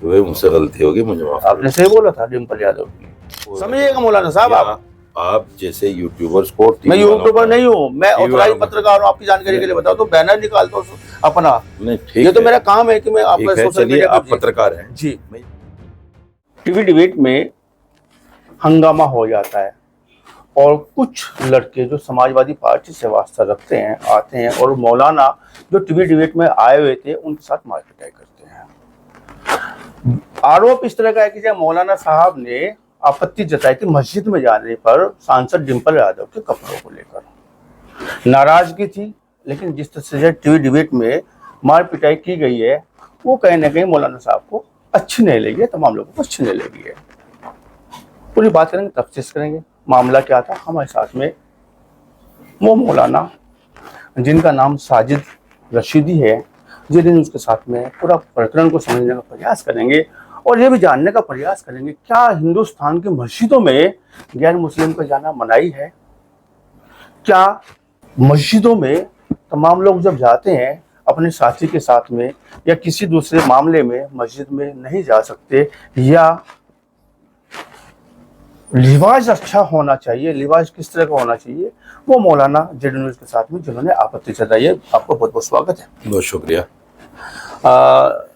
भाई मुझसे गलती होगी, मुझे माफ कर आपने सही बोला था डिम्पल यादव की, दो। समझिएगा मौलाना साहब। आप जैसे यूट्यूबर्स को मैं यूट्यूबर नहीं हूँ, मैं टीवी ऑथराइज वालों को- पत्रकार हूँ। आपकी जानकारी के लिए बताओ तो बैनर निकालता हूँ अपना, नहीं ठीक ये तो है, मेरा काम है कि मैं आपका ठीक है, सोशल चलिए मीडिया आप पे पत्रकार हैं जी। टीवी डिबेट में हंगामा हो जाता है और कुछ लड़के जो समाजवादी पार्टी से वास्ता रखते हैं आते हैं और मौलाना जो टीवी डिबेट में आए हुए थे उनके साथ मारपीटाई करते हैं। आरोप इस तरह का है कि जब मौलाना साहब ने आपत्ति जताई थी मस्जिद में जाने पर सांसद डिम्पल यादव के कपड़ों को लेकर, नाराजगी थी, लेकिन जिस तरह से टीवी डिबेट में मार पिटाई की गई है वो कहीं ना कहीं मौलाना साहब को अच्छी नहीं लगी है, तमाम लोगों को अच्छी नहीं लगी है। पूरी बात करेंगे, तफ्तीश करेंगे मामला क्या था। हमारे साथ में वो मौलाना जिनका नाम साजिद रशीदी है, जिन उसके साथ में पूरा प्रकरण को समझने का प्रयास करेंगे और ये भी जानने का प्रयास करेंगे क्या हिंदुस्तान की मस्जिदों में गैर मुस्लिम का जाना मनाही है। क्या मस्जिदों में तमाम लोग जब जाते हैं अपने साथी के साथ में या किसी दूसरे मामले में मस्जिद में नहीं जा सकते, या लिबास अच्छा होना चाहिए, लिबास किस तरह का होना चाहिए, वो मौलाना जेड न्यूज के साथ में जिन्होंने आपत्ति जताई है। आपको बहुत बहुत स्वागत है। बहुत शुक्रिया।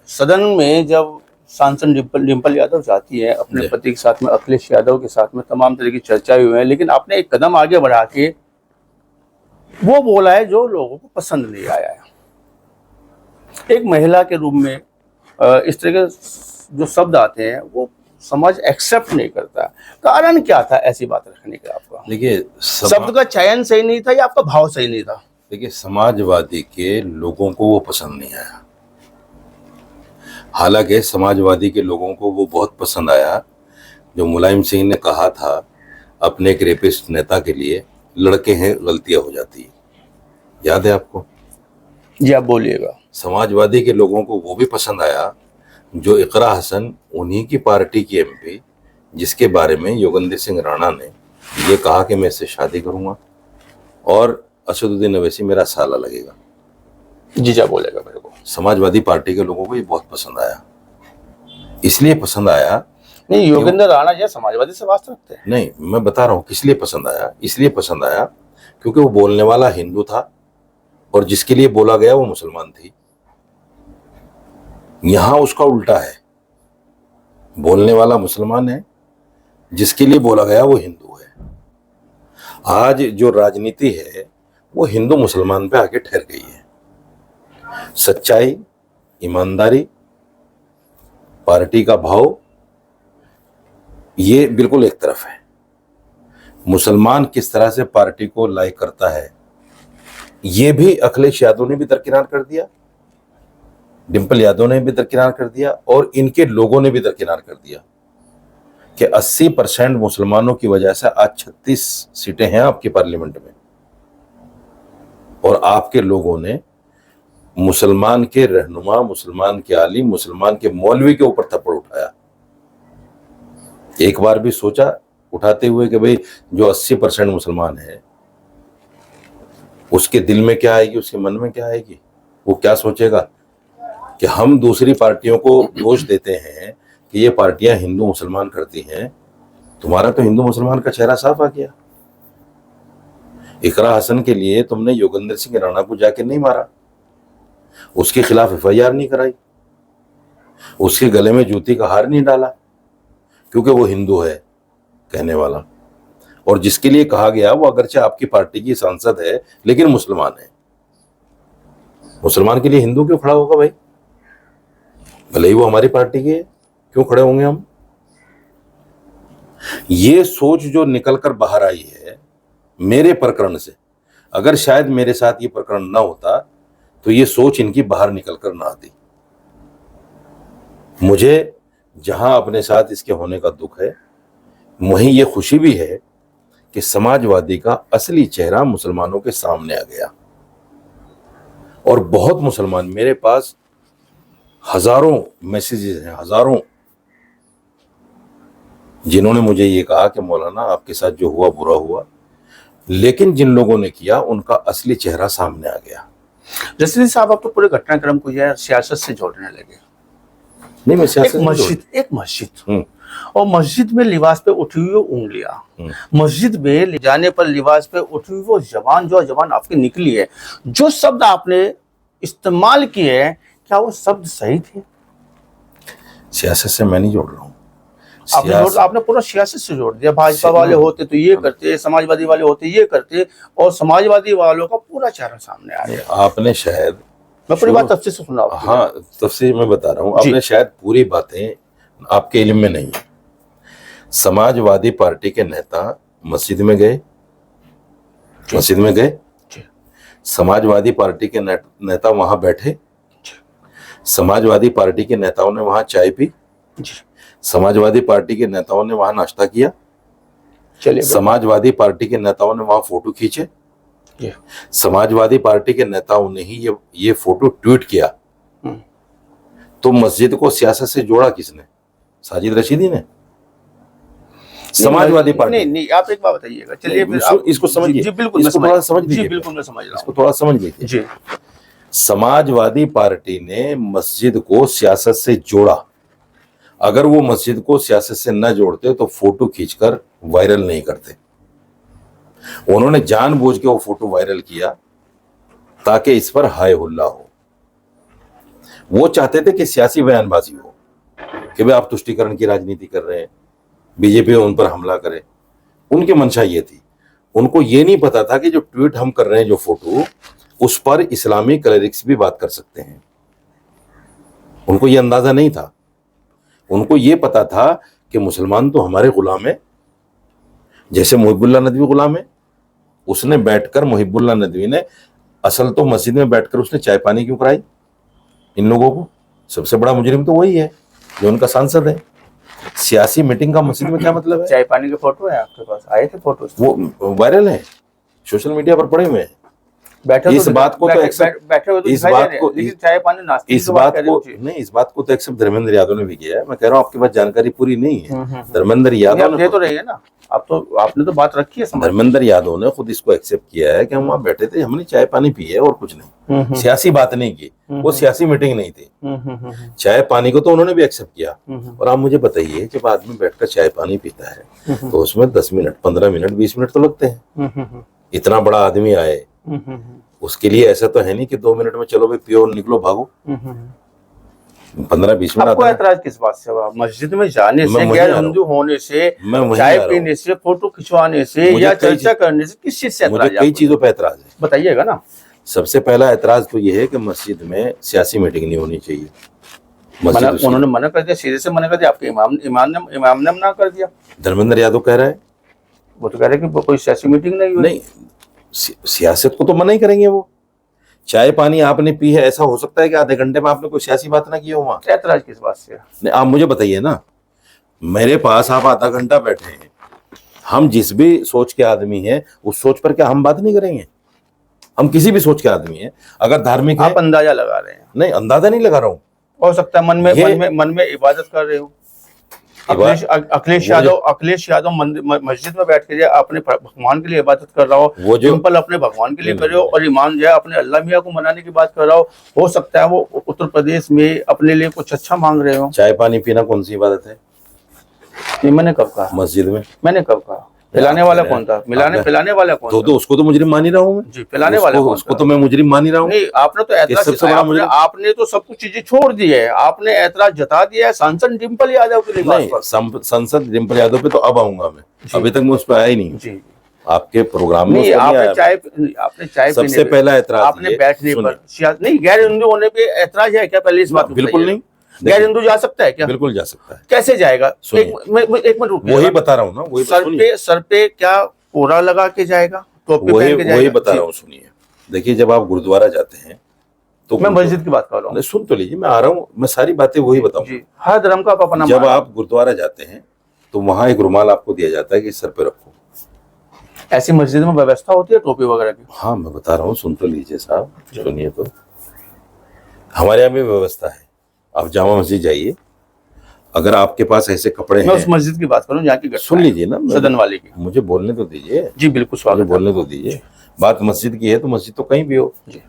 सदन में जब सांसद डिम्पल यादव जाती है अपने पति के साथ में, अखिलेश यादव के साथ में, तमाम तरह की चर्चा हुई है, लेकिन आपने एक कदम आगे बढ़ा के वो बोला है जो लोगों को पसंद नहीं आया है। एक महिला के रूप में इस तरह के जो शब्द आते हैं वो समाज एक्सेप्ट नहीं करता। कारण क्या था ऐसी बात रखने का आपका? देखिए, शब्द का चयन सही नहीं था या आपका भाव सही नहीं था? देखिए, समाजवादी के लोगों को वो पसंद नहीं आया। हालांकि समाजवादी के लोगों को वो बहुत पसंद आया जो मुलायम सिंह ने कहा था अपने एक रेपिस्ट नेता के लिए, लड़के हैं गलतियां हो जाती है। याद है आपको? जी आप बोलिएगा। समाजवादी के लोगों को वो भी पसंद आया जो इकरा हसन, उन्हीं की पार्टी की एमपी, जिसके बारे में योगेंद्र सिंह राणा ने ये कहा कि मैं इससे शादी करूंगा और असदुद्दीन अवैसी मेरा साला लगेगा। जी क्या बोलेगा मेरे को? समाजवादी पार्टी के लोगों को ये बहुत पसंद आया। इसलिए पसंद आया नहीं, योगेंद्र राणा जी समाजवादी से वास्ता रखते हैं? नहीं, मैं बता रहा हूं किस लिए पसंद आया। इसलिए पसंद आया क्योंकि वो बोलने वाला हिंदू था और जिसके लिए बोला गया वो मुसलमान थी। यहां उसका उल्टा है, बोलने वाला मुसलमान है, जिसके लिए बोला गया वो हिंदू है। आज जो राजनीति है वो हिंदू मुसलमान पे आके ठहर गई है। सच्चाई, ईमानदारी, पार्टी का भाव, ये बिल्कुल एक तरफ है। मुसलमान किस तरह से पार्टी को लाइक करता है ये भी अखिलेश यादव ने भी दरकिनार कर दिया, डिम्पल यादव ने भी दरकिनार कर दिया और इनके लोगों ने भी दरकिनार कर दिया कि 80% मुसलमानों की वजह से आज 36 सीटें हैं आपकी पार्लियामेंट में और आपके लोगों ने मुसलमान के रहनुमा, मुसलमान के आलिम, मुसलमान के मौलवी के ऊपर थप्पड़ उठाया। एक बार भी सोचा उठाते हुए कि भाई जो 80% मुसलमान है उसके दिल में क्या आएगी, उसके मन में क्या आएगी? वो क्या सोचेगा कि हम दूसरी पार्टियों को दोष देते हैं कि ये पार्टियां हिंदू मुसलमान करती हैं। तुम्हारा तो हिंदू मुसलमान का चेहरा साफ आ गया। इकरा हसन के लिए तुमने योगेंद्र सिंह राणा को जाके नहीं मारा, उसके खिलाफ एफआईआर नहीं कराई, उसके गले में जूती का हार नहीं डाला क्योंकि वो हिंदू है कहने वाला, और जिसके लिए कहा गया वो अगरचे आपकी पार्टी की सांसद है लेकिन मुसलमान है। मुसलमान के लिए हिंदू क्यों खड़ा होगा भाई? भले ही वो हमारी पार्टी के है, क्यों खड़े होंगे हम? ये सोच जो निकलकर बाहर आई है मेरे प्रकरण से, अगर शायद मेरे साथ ये प्रकरण ना होता तो ये सोच इनकी बाहर निकलकर ना आती। मुझे जहां अपने साथ इसके होने का दुख है, वहीं ये खुशी भी है कि समाजवादी का असली चेहरा मुसलमानों के सामने आ गया। और बहुत मुसलमान, मेरे पास हजारों मैसेजेस हैं, हजारों, जिन्होंने मुझे ये कहा कि मौलाना आपके साथ जो हुआ बुरा हुआ, लेकिन जिन लोगों ने किया उनका असली चेहरा सामने आ गया। रशीदी साहब, आप तो पूरे घटनाक्रम को सियासत से जोड़ने लगे। नहीं, मैं सियासत नहीं एक मस्जिद हम्म। और मस्जिद में लिबास पे उठी हुई वो उंगलियां, मस्जिद में ले जाने पर लिबास पे उठी हुई वो जबान, जो जबान आपकी निकली है, जो शब्द आपने इस्तेमाल किए हैं, क्या वो शब्द सही थे? सियासत से मैं नहीं जोड़ रहा हूँ। आपने पूरा सियासत से जोड़ दिया। भाजपा वाले होते तो ये करते, समाजवादी वाले होते ये करते, और समाजवादी वालों का पूरा चेहरा सामने आ गया। आपने शायद, मैं पूरी बात तफसील से सुना। हाँ, तफसील मैं बता रहा हूँ। आपने शायद पूरी बातें आपके इल्म में नहीं है। समाजवादी पार्टी के नेता मस्जिद में गए, समाजवादी पार्टी के नेता वहां बैठे, समाजवादी पार्टी के नेताओं ने वहां चाय पी, समाजवादी पार्टी के नेताओं ने वहां नाश्ता किया, समाजवादी पार्टी के नेताओं ने वहां फोटो खींचे, समाजवादी पार्टी के नेताओं ने ही ये फोटो ट्वीट किया। तो मस्जिद को सियासत से जोड़ा किसने? साजिद रशीदी ने, समाजवादी पार्टी। नहीं, आप एक बात बताइएगा। चलिए फिर इसको समझिए। जी बिल्कुल, इसको थोड़ा समझ लीजिए। बिल्कुल मैं समझ रहा हूँ। इसको थोड़ा समझ लीजिए जी। समाजवादी पार्टी ने मस्जिद को सियासत से जोड़ा। अगर वो मस्जिद को सियासत से न जोड़ते तो फोटो खींचकर वायरल नहीं करते। उन्होंने जानबूझ के वो फोटो वायरल किया ताकि इस पर हाय हुल्ला हो। वो चाहते थे कि सियासी बयानबाजी हो कि भाई आप तुष्टीकरण की राजनीति कर रहे हैं, बीजेपी उन पर हमला करे। उनकी मंशा ये थी। उनको ये नहीं पता था कि जो ट्वीट हम कर रहे हैं, जो फोटो, उस पर इस्लामी क्लेरिक्स भी बात कर सकते हैं। उनको ये अंदाजा नहीं था। उनको ये पता था कि मुसलमान तो हमारे गुलाम है, जैसे मुहिबुल्लाह नदवी गुलाम है। उसने बैठकर, मुहिबुल्लाह नदवी ने असल तो मस्जिद में बैठकर उसने चाय पानी क्यों कराई इन लोगों को? सबसे बड़ा मुजरिम तो वही है जो उनका सांसद है। सियासी मीटिंग का मस्जिद में क्या मतलब है? चाय पानी के फोटो है आपके पास? आए थे फोटो? वो वायरल है, सोशल मीडिया पर पड़े हुए हैं। इस बात को तो एक्सेप्ट धर्मेंद्र यादव ने भी किया है। मैं कह रहा हूँ आपके पास जानकारी पूरी नहीं है। धर्मेंद्र यादव ने तो रही है ना, आपने तो बात रखी है। धर्मेंद्र यादव ने खुद इसको एक्सेप्ट किया है कि हम वहाँ बैठे थे, हमने चाय पानी पी है और कुछ नहीं, सियासी बात नहीं की। वो सियासी मीटिंग नहीं थी। चाय पानी को तो उन्होंने भी एक्सेप्ट किया। और आप मुझे बताइए, जब आदमी बैठकर चाय पानी पीता है तो उसमें 10 मिनट, 15 मिनट, 20 मिनट तो लगते हैं। इतना बड़ा आदमी आए, उसके लिए ऐसा तो है नहीं कि 2 मिनट में चलो भाई पियो निकलो भागो। 15-20 मिनट। आपको ऐतराज किस बात से हुआ? मस्जिद में जाने से, गैर हिंदू होने से, चाय पीने से, फोटो खिंचवाने से, या चर्चा करने से, किस चीज से ऐतराज? मुझे कई चीजों पे ऐतराज है, बताइएगा ना। सबसे पहला ऐतराज तो ये है कि मस्जिद में सियासी मीटिंग नहीं होनी चाहिए। उन्होंने मना कर दिया, सीधे से मना कर दिया। आपके इमाम ने मना कर दिया। धर्मेंद्र यादव कह रहा है, वो तो कह रहे कि कोई सियासी मीटिंग नहीं हुई। नहीं, सियासत को तो मना ही करेंगे वो। चाय पानी आपने पी है, ऐसा हो सकता है कि आधे घंटे में आपने कोई सियासी बात ना की हो वहां? ऐतराज किस बात से? नहीं, आप मुझे बताइए ना। मेरे पास आप आधा घंटा बैठे हैं, हम जिस भी सोच के आदमी हैं उस सोच पर क्या हम बात नहीं करेंगे? हम किसी भी सोच के आदमी हैं। अगर धार्मिक आप अंदाजा लगा रहे हैं? नहीं, अंदाजा नहीं लगा रहा हूँ। हो सकता है मन में इबादत कर रहे हो। अखिलेश यादव मस्जिद में बैठ के अपने भगवान के लिए इबादत कर रहा हो, वो सिंपल अपने भगवान के लिए करे हो, और ईमान जो है अपने अल्लाह मियाँ को मनाने की बात कर रहा हो सकता है वो उत्तर प्रदेश में अपने लिए कुछ अच्छा मांग रहे हो। चाय पानी पीना कौन सी इबादत है? ये मैंने कब कहा? मस्जिद में मैंने कब कहा? पिलाने वाला कौन था? पिलाने वाला कौन था? तो उसको तो मुजरिम मान ही रहा हूँ मैं। जी, पिलाने वाला कौन? उसको तो मैं मुजरिम मान ही रहा हूँ। नहीं, आपने तो ऐतराज, आपने तो सब कुछ चीजें छोड़ दी है। आपने ऐतराज जता दिया है सांसद डिम्पल यादव के लिए। नहीं, सांसद डिम्पल यादव पे तो अब आऊंगा मैं, अभी तक मैं उस पर आया ही नहीं। जी, आपके प्रोग्राम में आपने चाय सबसे पहला ऐतराज आपने बैठने पर नहीं, गैर हिंदू होने पे ऐतराज है क्या? पहले इस बात बिल्कुल नहीं। गैर हिंदू जा सकता है क्या? बिल्कुल जा सकता है। कैसे जाएगा? एक मिनट रुकिए, वही बता रहा हूँ ना। वही सर पे क्या कोरा लगा के जाएगा? टोपी पहन के जाएगा? वही बता रहा हूँ, सुनिए। देखिए, जब आप गुरुद्वारा जाते हैं तो मैं मस्जिद की बात कर रहा हूँ। सुन तो लीजिए, मैं आ रहा हूँ, मैं सारी बातें वही बताऊँ। हर धर्म का अपना। जब आप गुरुद्वारा जाते हैं तो वहां एक रुमाल आपको दिया जाता है कि सर पे रखो। ऐसी मस्जिद में व्यवस्था होती है टोपी वगैरह की? हाँ, मैं बता रहा हूँ, सुन तो लीजिए साहब, सुनिए। तो हमारे यहाँ भी व्यवस्था है। आप जामा मस्जिद जाइए, अगर आपके पास ऐसे कपड़े हैं। मैं उस मस्जिद की बात करूं जहाँ की सुन लीजिए ना, सदन वाले की। मुझे बोलने तो दीजिए। जी बिल्कुल, स्वागत। बोलने तो दीजिए। बात मस्जिद की है तो मस्जिद तो कहीं भी हो। जी।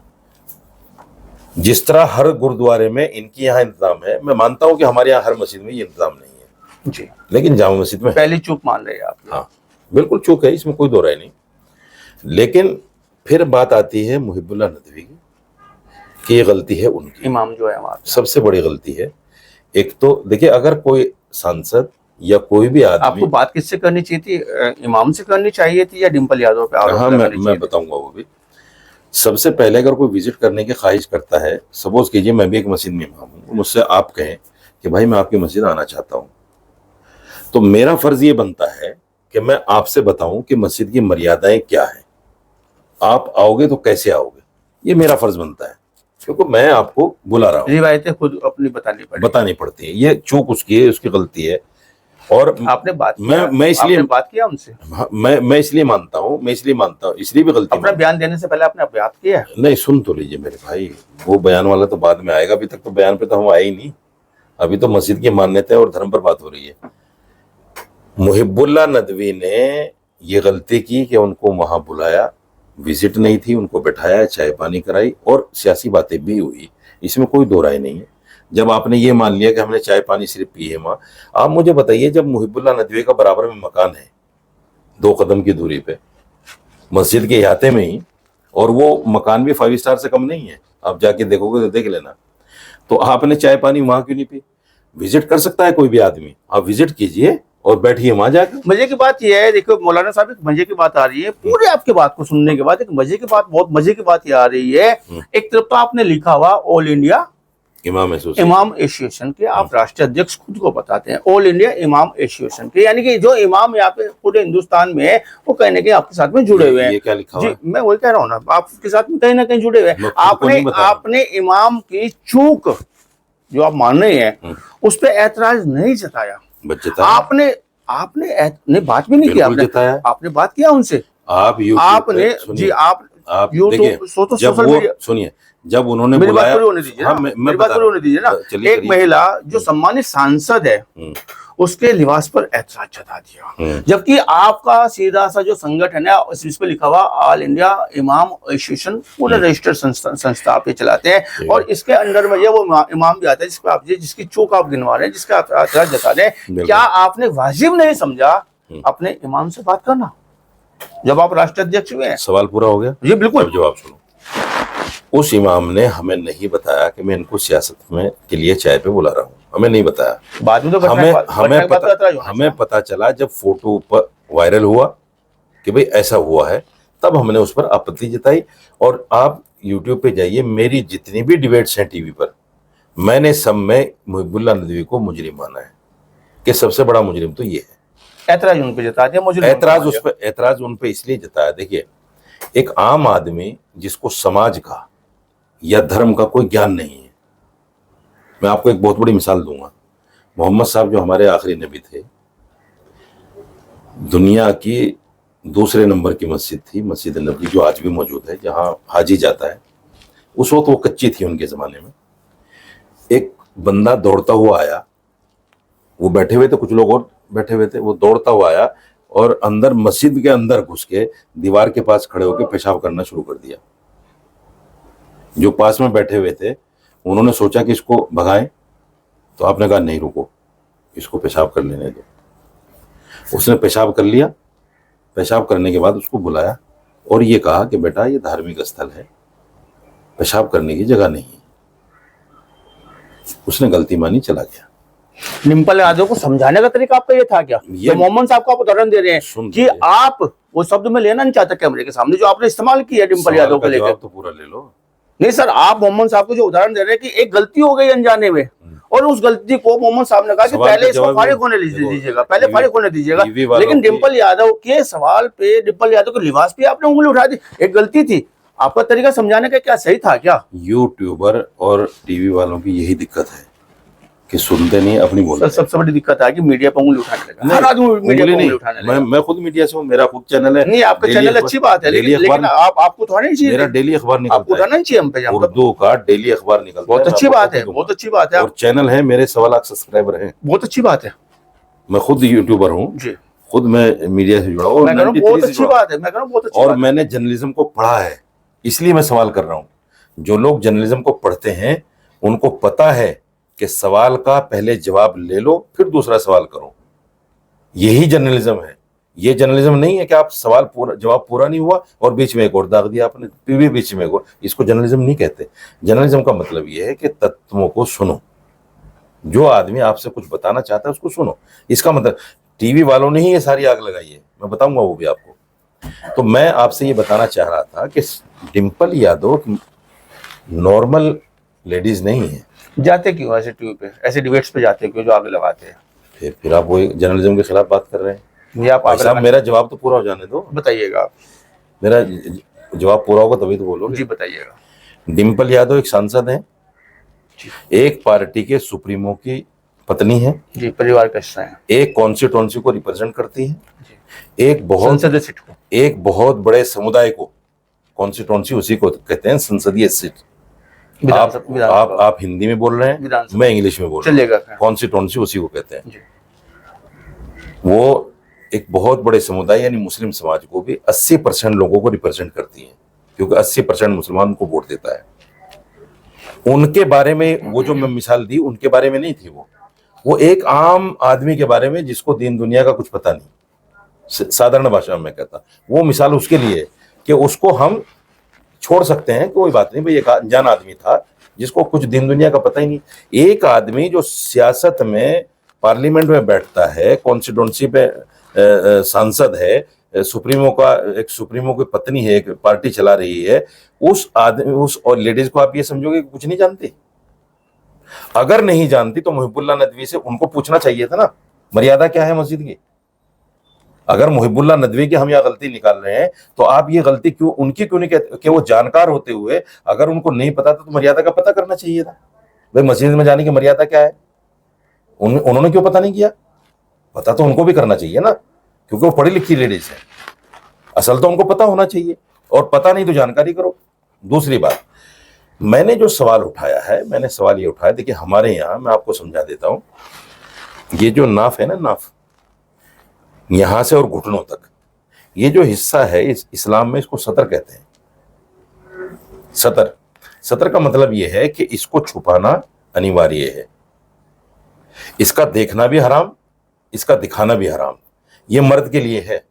जिस तरह हर गुरुद्वारे में इनकी यहाँ इंतजाम है, मैं मानता हूँ कि हमारे यहाँ हर मस्जिद में ये इंतजाम नहीं है जी, लेकिन जामा मस्जिद में है। पहली चूक मान रहे हैं आप। हाँ बिल्कुल चूक है, इसमें कोई दो राय नहीं। लेकिन फिर बात आती है मुहिबुल्लाह नदवी की कि ये गलती है उनकी, इमाम जो है हमारा, सबसे बड़ी गलती है। एक तो देखिए, अगर कोई सांसद या कोई भी आपको आदमी, बात किससे करनी चाहिए थी? इमाम से करनी चाहिए थी या डिम्पल यादव पे आरोप हाँ लगानी चाहिए मैं थी? बताऊंगा वो भी। सबसे पहले अगर कोई विजिट करने की ख्वाहिश करता है, सपोज कीजिए मैं भी एक मस्जिद में इमाम हूँ, मुझसे आप कहें कि भाई मैं आपकी मस्जिद आना चाहता हूँ, तो मेरा फर्ज ये बनता है कि मैं आपसे बताऊं कि मस्जिद की मर्यादाएं क्या है, आप आओगे तो कैसे आओगे, ये मेरा फर्ज बनता है, क्योंकि मैं आपको बुला रहा हूँ। रिवायतें खुद अपनी बतानी पड़ती है, ये चूक उसकी है, उसकी गलती है। और आपने बात मैं इसलिए आपने बात किया उनसे? मैं इसलिए मानता हूँ, इसलिए भी गलती अपना बयान देने से पहले आपने बात किया है? नहीं, सुन तो लीजिए मेरे भाई, वो बयान वाला तो बाद में आएगा, अभी तक तो बयान पे तो हम आए ही नहीं। अभी तो मस्जिद की मान्यता और धर्म पर बात हो रही है। मुहिबुल्लाह नदवी ने ये गलती की कि उनको वहां बुलाया, विजिट नहीं थी, उनको बैठाया, चाय पानी कराई और सियासी बातें भी हुई, इसमें कोई दो राय नहीं है। जब आपने ये मान लिया कि हमने चाय पानी सिर्फ पी है वहां, आप मुझे बताइए, जब मुहिबुल्लाह नदवी का बराबर में मकान है 2 कदम की दूरी पे मस्जिद के अहाते में ही, और वो मकान भी 5 स्टार से कम नहीं है, आप जाके देखोगे तो देख लेना, तो आपने चाय पानी वहां क्यों नहीं पी? विजिट कर सकता है कोई भी आदमी, आप विजिट कीजिए और बैठिए वहां जाकर। मजे की बात यह है, देखो मौलाना साहब, एक मजे की बात आ रही है पूरे आपके बात को सुनने के बाद, एक मजे की बात, बहुत मजे की बात ये आ रही है। एक तरफ तो आपने लिखा हुआ ऑल इंडिया इमाम एसोसिएशन के, आप राष्ट्रीय अध्यक्ष खुद को बताते हैं, ऑल इंडिया इमाम एसोसिएशन के, यानी कि जो इमाम यहाँ पे पूरे हिंदुस्तान में है वो कहीं ना कहीं आपके साथ में जुड़े हुए हैं। ये क्या लिखा हुआ है? जी मैं वही कह रहा हूँ ना, आपके साथ में कहीं ना कहीं जुड़े हुए हैं। आपने इमाम की चूक जो आप मान रहे हैं उस पर ऐतराज नहीं जताया, आपने बात भी नहीं किया, आपने बात किया उनसे, आपने जी आप सुनिए, जब उन्होंने मेरी बुलाया, बात पूरी होने दीजिए ना, मेरी बात पूरी होने दीजिए ना। एक महिला जो सम्मानित सांसद है उसके लिबास पर ऐतराज जता दिया, जबकि आपका सीधा सा जो संगठन है इस पे लिखा हुआ ऑल इंडिया इमाम एसोसिएशन, पूरा रजिस्टर्ड संस्था आप ये चलाते हैं, और इसके अंडर में ये वो इमाम भी आता है जिसपे आप जिसकी चूक आप गिनवा रहे हैं, जिसका आप ऐतराज जता रहे हैं। क्या आपने वाजिब नहीं समझा अपने इमाम से बात करना जब आप राष्ट्रीय अध्यक्ष हुए हैं? सवाल पूरा हो गया जी बिल्कुल। जवाब सुनो, उस इमाम ने हमें नहीं बताया कि मैं इनको सियासत में के लिए चाय पे बुला रहा हूँ, हमें नहीं बताया। बाद में तो हमें पता चला जब फोटो पर वायरल हुआ कि भाई ऐसा हुआ है, तब हमने उस पर आपत्ति जताई। और आप यूट्यूब पे जाइए, मेरी जितनी भी डिबेट्स हैं टीवी पर, मैंने सब में मुहिबुल्लाह नदवी को मुजरिम माना है कि सबसे बड़ा मुजरिम तो ये है। ऐतराज उन पे जता दिया, मुझे ऐतराज उन पे इसलिए जताया, देखिए एक आम आदमी जिसको समाज का या धर्म का कोई ज्ञान नहीं है, मैं आपको एक बहुत बड़ी मिसाल दूंगा। मोहम्मद साहब जो हमारे आखिरी नबी थे, दुनिया की दूसरे नंबर की मस्जिद थी मस्जिद नबी, जो आज भी मौजूद है, जहां हाजी जाता है। उस वक्त वो कच्ची थी उनके जमाने में। एक बंदा दौड़ता हुआ आया, वो बैठे हुए थे, कुछ लोग और बैठे हुए थे, वो दौड़ता हुआ आया और अंदर मस्जिद के अंदर घुस के दीवार के पास खड़े होकर पेशाब करना शुरू कर दिया। जो पास में बैठे हुए थे उन्होंने सोचा कि इसको भगाएं, तो आपने कहा नहीं रुको, इसको पेशाब कर लेने दो। उसने पेशाब कर लिया, पेशाब करने के बाद उसको बुलाया और ये कहा कि बेटा ये धार्मिक स्थल है, पेशाब करने की जगह नहीं है। उसने गलती मानी, चला गया। डिम्पल यादव को समझाने का तरीका आपका ये था क्या? ये मोहम्मद साहब को आप उदाहरण दे रहे हैं कि आप वो शब्द में लेना नहीं चाहते कैमरे के सामने जो आपने इस्तेमाल किया डिम्पल यादव को लेकर, तो पूरा ले लो। नहीं सर, आप मोहम्मद साहब को जो उदाहरण दे रहे हैं कि एक गलती हो गई अनजाने में, और उस गलती को मोहम्मद साहब ने कहा कि पहले इसको फारिग होने दीजिएगा, पहले फारिग होने दीजिएगा। लेकिन डिम्पल यादव के सवाल पे, डिम्पल यादव के लिबास पे आपने उंगली उठा दी। एक गलती थी, आपका तरीका समझाने का क्या सही था क्या? यूट्यूबर और टीवी वालों की यही दिक्कत है कि सुनते नहीं, अपनी बोलते। सबसे बड़ी दिक्कत है कि मीडिया पर उंगली उठाने लगा, हर आदमी मीडिया पर उंगली उठाने लगा। मैं खुद मीडिया से हूँ, मेरा खुद चैनल है। नहीं, आपका चैनल अच्छी बात है, लेकिन आपको उठाना ही चाहिए। मेरा डेली अखबार निकलता है, आपको उठाना ही चाहिए हम पे, उर्दू का डेली अखबार निकलता है। बहुत अच्छी बात है, बहुत अच्छी बात है। और चैनल है, मेरे 1.25 लाख सब्सक्राइबर हैं, बहुत अच्छी बात है। मैं खुद यूट्यूबर हूँ जी, खुद मैं मीडिया से जुड़ा हूँ, बहुत अच्छी बात है। मैं कह रहा हूँ बहुत अच्छी और मैंने जर्नलिज्म को पढ़ा है, इसलिए मैं सवाल कर रहा हूँ। जो लोग जर्नलिज्म को पढ़ते हैं उनको पता है कि सवाल का पहले जवाब ले लो फिर दूसरा सवाल करो। यही जर्नलिज्म है। ये जर्नलिज्म नहीं है कि आप सवाल पूरा जवाब पूरा नहीं हुआ और बीच में एक और दाग दिया आपने, फिर भी बीच में एक और। इसको जर्नलिज्म नहीं कहते। जर्नलिज्म का मतलब ये है कि तत्वों को सुनो, जो आदमी आपसे कुछ बताना चाहता है उसको सुनो। इसका मतलब टीवी वालों ने ही ये सारी आग लगाई है, मैं बताऊंगा वो भी आपको। तो मैं आपसे ये बताना चाह रहा था कि डिंपल यादव नॉर्मल लेडीज नहीं है। जाते क्यों ऐसे टीवी पे, ऐसे डिबेट्स पे जाते क्यों जो आग लगाते हैं? फिर आप वो जर्नलिज्म के खिलाफ बात कर रहे हैं। ये आप भाई साहब मेरा जवाब तो पूरा हो जाने दो। बताइएगा आप। मेरा जवाब पूरा होगा तभी तो बोलोगे। जी बताइएगा। डिंपल यादव एक सांसद है, एक पार्टी के सुप्रीमो की पत्नी है जी, परिवार का हिस्सा है, एक कॉन्स्टिट्यूंसी को रिप्रेजेंट करती है, जी। एक बहुत संसदीय सीट को, एक बहुत बड़े समुदाय को, कॉन्स्टिट्यूंसी उसी को कहते हैं संसदीय सीट। आप हिंदी में बोल रहे हैं, मैं इंग्लिश में बोल रहा हूँ। चलेगा, कॉन्स्टिट्यूंसी उसी को कहते हैं। जी। वो एक बहुत बड़े समुदाय यानी मुस्लिम समाज को भी 80% लोगों को रिप्रेजेंट करती है, क्योंकि 80% मुसलमान को वोट देता है। उनके बारे में वो जो मैं मिसाल दी उनके बारे में नहीं थी, वो एक आम आदमी के बारे में जिसको दीन दुनिया का कुछ पता नहीं, साधारण भाषा में कहता, वो मिसाल उसके लिए कि उसको हम छोड़ सकते हैं, कोई बात नहीं भाई, एक अनजान आदमी था जिसको कुछ दीन दुनिया का पता ही नहीं। एक आदमी जो सियासत में पार्लियामेंट में बैठता है, कॉन्स्टिट्यूंसी पे सांसद है, सुप्रीमो का एक सुप्रीमो की पत्नी है, एक पार्टी चला रही है, उस आदमी उस और लेडीज को आप ये समझोगे कि कुछ नहीं जानती? अगर नहीं जानती तो मुहिबुल्लाह नदवी से उनको पूछना चाहिए था ना, मर्यादा क्या है मस्जिद की। अगर मुहिबुल्लाह नदवी की हम यहाँ गलती निकाल रहे हैं तो आप ये गलती क्यों उनकी क्यों नहीं कहते कि वो जानकार होते हुए अगर उनको नहीं पता था तो मर्यादा का पता करना चाहिए था। भाई मस्जिद में जाने की मर्यादा क्या है, उन्होंने क्यों पता नहीं किया? पता तो उनको भी करना चाहिए ना, क्योंकि वो पढ़ी लिखी लेडीज है। असल तो उनको पता होना चाहिए, और पता नहीं तो जानकारी करो। दूसरी बात, मैंने जो सवाल उठाया है, मैंने सवाल ये उठाया, देखिए हमारे यहाँ, मैं आपको समझा देता हूं, ये जो नाफ है ना, नाफ यहां से और घुटनों तक, ये जो हिस्सा है इस इस्लाम में इसको सतर कहते हैं। सतर का मतलब ये है कि इसको छुपाना अनिवार्य है, इसका देखना भी हराम, इसका दिखाना भी हराम। ये मर्द के लिए है,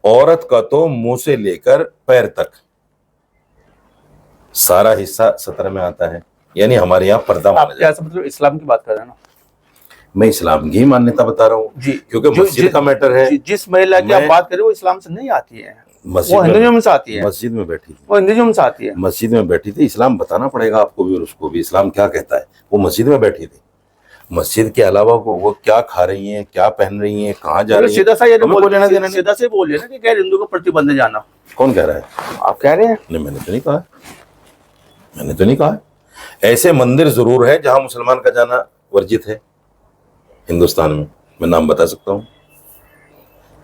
औरत का तो मुंह से लेकर पैर तक सारा हिस्सा सतर में आता है, यानी हमारे यहाँ पर्दा माना जाता है। ऐसा मतलब इस्लाम की बात कर रहे हैं ना? मैं इस्लाम की मान्यता बता रहा हूँ जी, क्योंकि मस्जिद का मैटर है। जिस महिला की आप बात करें वो इस्लाम से नहीं आती है, वो हिंदुइज्म से आती है। मस्जिद में बैठी थी, वो हिंदुइज्म से आती है, मस्जिद में बैठी थी। इस्लाम बताना पड़ेगा आपको भी और उसको भी, इस्लाम क्या कहता है। वो मस्जिद में बैठी थी, मस्जिद के अलावा वो क्या खा रही हैं, क्या पहन रही हैं, कहाँ जा रही हैं, सीधा सा ये सीधा से बोलिए ना कि गैर हिंदू को प्रतिबंध जाना। कौन कह रहा है? आप कह रहे हैं। नहीं, मैंने तो नहीं कहा, मैंने तो नहीं कहा। ऐसे मंदिर जरूर है जहां मुसलमान का जाना वर्जित है हिंदुस्तान में, मैं नाम बता सकता हूँ।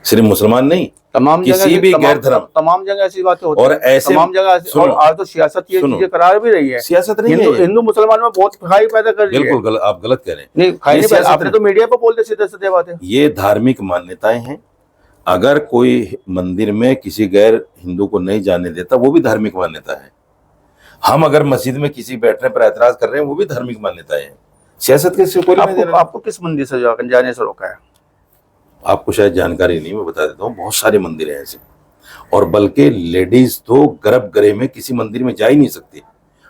सिर्फ मुसलमान नहीं, तमाम किसी भी गैर धर्म, तमाम जगह ऐसी बातें होती और हैं, ऐसे तमाम जगह। और आज तो सियासत ये चीजें करा भी रही है। सियासत नहीं है, हिंदू मुसलमान में बहुत खाई पैदा कर रही है। बिल्कुल आप गलत कह रहे हैं। नहीं, खाई नहीं, आपने तो मीडिया पर बोलते सीधे सीधे बातें। ये धार्मिक मान्यताएं हैं। अगर कोई मंदिर में किसी गैर हिंदू को नहीं जाने देता, वो भी धार्मिक मान्यता है। हम अगर मस्जिद में किसी बैठने पर एतराज कर रहे हैं, वो भी धार्मिक मान्यताएं हैं। सियासत के कोई आपको किस मंदिर से जाने से रोका है? आपको शायद जानकारी नहीं, मैं बता देता हूँ। बहुत सारे मंदिर हैं ऐसे, और बल्कि लेडीज तो गर्भगृह में किसी मंदिर में जा ही नहीं सकती,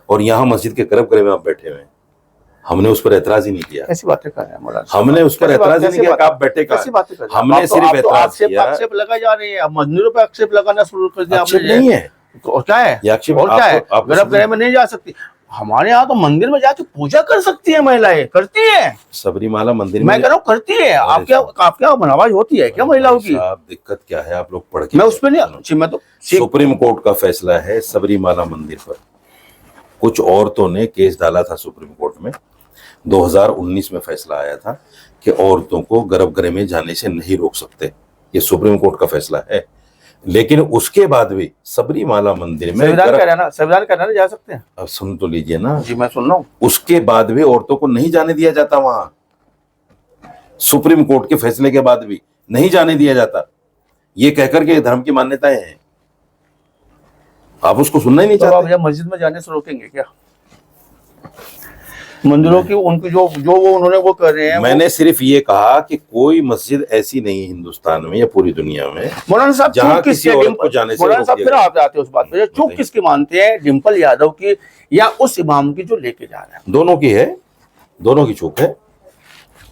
और यहाँ मस्जिद के गर्भगृह में आप बैठे हुए हैं। हमने उस पर एतराज ही नहीं किया। ऐसी बातें कर रहे हैं मौलाना, हमने उस पर एतराज ही नहीं किया कि आप बैठे का। हमने सिर्फ एतराज किया। आक्षेप लगा जा रही है, मंदिरों पर आक्षेप लगाना शुरू कर दिया आपने। नहीं है, और क्या है? और क्या है? गर्भगृह में नहीं जा सकती। हमारे यहाँ तो मंदिर में जाके पूजा कर सकती है महिलाएं, करती है। सबरीमाला मंदिर मैं कह रहा हूँ करती है। आप क्या आवाज होती है क्या महिलाओं की? आप दिक्कत क्या है, आप लोग पढ़ के। मैं उस पर नहीं, मैं तो सुप्रीम कोर्ट का फैसला है सबरीमाला मंदिर पर। कुछ औरतों ने केस डाला था सुप्रीम कोर्ट में, 2019 में फैसला आया था कि औरतों को गर्भगृह में जाने से नहीं रोक सकते। ये सुप्रीम कोर्ट का फैसला है। लेकिन उसके बाद भी सबरीमाला मंदिर में संविधान कह रहा है जा सकते हैं। अब सुन तो लीजिए ना जी, मैं सुन रहा हूँ। उसके बाद भी औरतों को नहीं जाने दिया जाता वहां, सुप्रीम कोर्ट के फैसले के बाद भी नहीं जाने दिया जाता, ये कहकर के धर्म की मान्यताएं हैं। आप उसको सुनना ही नहीं तो आप चाहते। जब मस्जिद में जाने से रोकेंगे क्या? मंदिरों की उनकी जो जो वो उन्होंने वो कर रहे हैं मैंने सिर्फ ये कहा कि कोई मस्जिद ऐसी नहीं है हिंदुस्तान में या पूरी दुनिया में मौलाना साहब जहां चूक किसी किसके औरत को जाने से मौलाना रोक साहब दिया फिर गया। आप आते हैं उस बात पे, चूक बताइए। किसकी मानते हैं, डिंपल यादव की या उस इमाम की जो लेके जा रहा है? दोनों की है, दोनों की चूक है।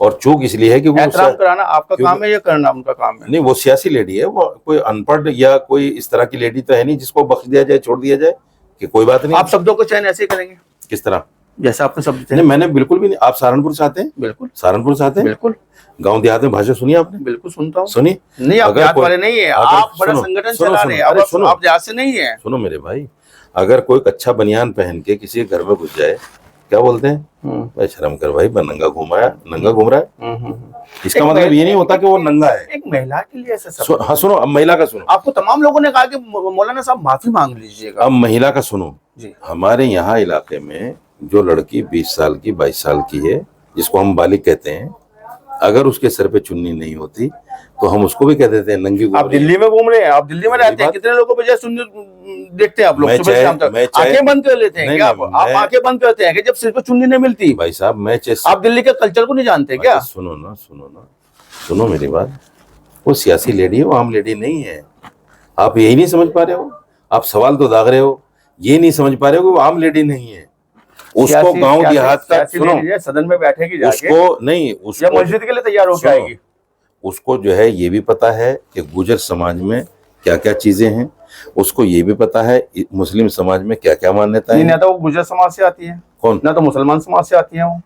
और चूक इसलिए है क्योंकि एहतराम कराना आपका क्योंकि- काम है या करना उनका काम है? नहीं, वो सियासी लेडी है, वो कोई अनपढ़ या कोई इस तरह की लेडी तो है नहीं जिसको बख्श दिया जाए, छोड़ दिया जाए कि कोई बात नहीं। आप शब्दों को चयन ऐसे ही करेंगे किस तरह? जैसे आपने शब्द नहीं, चयन? मैंने बिल्कुल भी नहीं। आप सहारनपुर से आते हैं? बिल्कुल सहारनपुर से आते हैं? बिल्कुल गांव देहात में भाषा सुनी आपने? बिल्कुल सुनता हूँ। सुनी? नहीं, आप अगर देहात कोई- वाले नहीं है, अगर- आप बड़ा सुनो, संगठन सुनो, चला सुनो, रहे हैं, अरे सुनो। आप देहात से नहीं है। सुनो मेरे भाई, अगर कोई कच्चा बनियान पहन के किसी के घर में घुस जाए, क्या बोलते हैं? भाई शर्म कर भाई, नंगा घूम रहा है। इसका एक मतलब ये नहीं होता कि वो नंगा है। एक महिला के लिए ऐसा सब हाँ सुनो, अब महिला का सुनो। आपको तमाम लोगों ने कहा कि मौलाना साहब माफी मांग लीजिएगा। अब महिला का सुनो। जी हमारे यहाँ इलाके में जो लड़की 20 साल की 22 साल की है, जिसको हम बालिग कहते हैं, अगर उसके सर पे चुन्नी नहीं होती तो हम उसको भी कह देते हैं नंगी घूम आप रही है। दिल्ली में घूम रहे हैं, आप दिल्ली में रहते हैं, बात- कितने लोगों पे जैसे सुनने देखते हैं आप लोग मैं सुबह चाहे- शाम तक मैं चाहे- आंखें बंद कर लेते हैं नहीं, क्या? नहीं, आप मैं- आंखें बंद करते हैं कि जब सिर पे चुन्नी नहीं मिलती? भाई साहब, मैं चेस आप दिल्ली के कल्चर को नहीं जानते क्या? अच्छा, सुनो ना, सुनो ना, सुनो मेरी बात। वो सियासी लेडी है, वो आम लेडी नहीं है। आप यही नहीं समझ पा रहे हो। आप सवाल तो दाग रहे हो, ये नहीं समझ पा रहे हो कि वो आम लेडी नहीं है। उसको सियासी- गांव सियासी- देहात का सियासी सुनो, लेडी है, सदन में बैठेगी जाके उसको नहीं, या उसको मस्जिद के लिए तैयार होकर सुनो, आएगी। उसको जो है ये भी पता है कि गुर्जर समाज में क्या क्या चीजें हैं। उसको ये भी पता है मुस्लिम समाज में क्या क्या मान्यताएं नहीं, हैं। ना तो वो गुजर समाज से आती है, कौन? ना तो मुसलमान समाज से आती है वो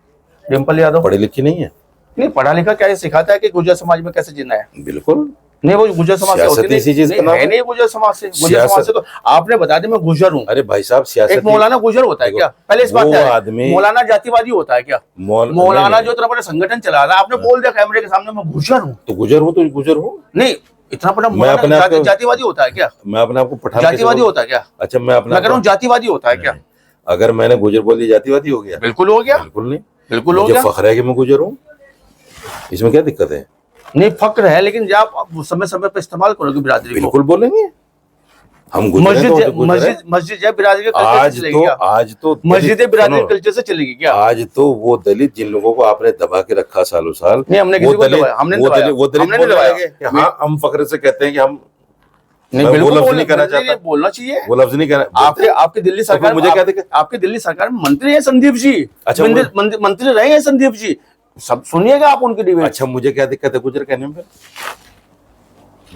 डिंपल यादव। पढ़ी लिखी नहीं है? नहीं, पढ़ा लिखा क्या ये सिखाता है कि गुजर समाज में कैसे जीना है? बिल्कुल। नहीं, वो गुजर समाज से होती सियासत इसी चीज का नहीं, नाम है है। नहीं गुजर समाज से। गुजर सियासत- समाज से तो आपने बता दिया मैं गुजर हूँ। अरे भाई साहब, सियासत एक मौलाना गुजर होता है क्या? पहले इस बात वो क्या है? आदमी- मौलाना जातिवादी होता है क्या? मौलाना नहीं, जो इतना बड़ा संगठन चला रहा है, आपने बोल दिया कैमरे के सामने मैं गुजर हूँ। तो गुजर हूँ तो गुजर हूँ। नहीं, इतना बड़ा मैं मौलाना अपने आप को- जातिवादी होता है क्या? मैं अपने आपको पठान कैसे जातिवादी बोलूं? होता है क्या? अच्छा, मैं अपने मैं कह रहा हूँ आप को- जातिवादी होता है क्या? नहीं, अगर मैंने गुजर बोल दिया जातिवादी हो गया? बिल्कुल हो गया, बिल्कुल नहीं। बिल्कुल हो मुझे गया। फख्र है कि मैं गुजर हूँ, इसमें क्या दिक्कत है? नहीं, फक्र है, लेकिन जब आप समय समय पर इस्तेमाल करोगे बिरादरी को। बिल्कुल बोलेंगे। हम गुजर हैं मस्जिद तो गुजर हैं। मस्जिद जब बिरादरी के कल्चर से आज चलेगी तो क्या? आज तो मस्जिद दलित- बिरादरी सुनो, कल्चर से चलेगी क्या? आज तो वो दलित जिन लोगों को आपने दबा के रखा सालों साल, नहीं, हमने वो किसी को दलित- दबाया, हमने वो दबाया, दलित- वो दलित हमने बोल रहे दबाया। हैं कि हाँ, हम फख्र से कहते हैं कि हम नहीं, मैं वो बिल्कुल लफ्ज नहीं कहना नहीं, चाहता। बोलना चाहिए। वो लफ्ज नहीं कहना। आपकी दिल्ली तो फिर सरकार मुझे क्या दिक्कत? आपकी दिल्ली सरकार में मंत्री है संदीप जी। अच्छा, मंत्री रहे हैं संदीप जी, सब सुनिएगा आप उनकी डिबेट। अच्छा, मुझे क्या दिक्कत है गुजर कहने में?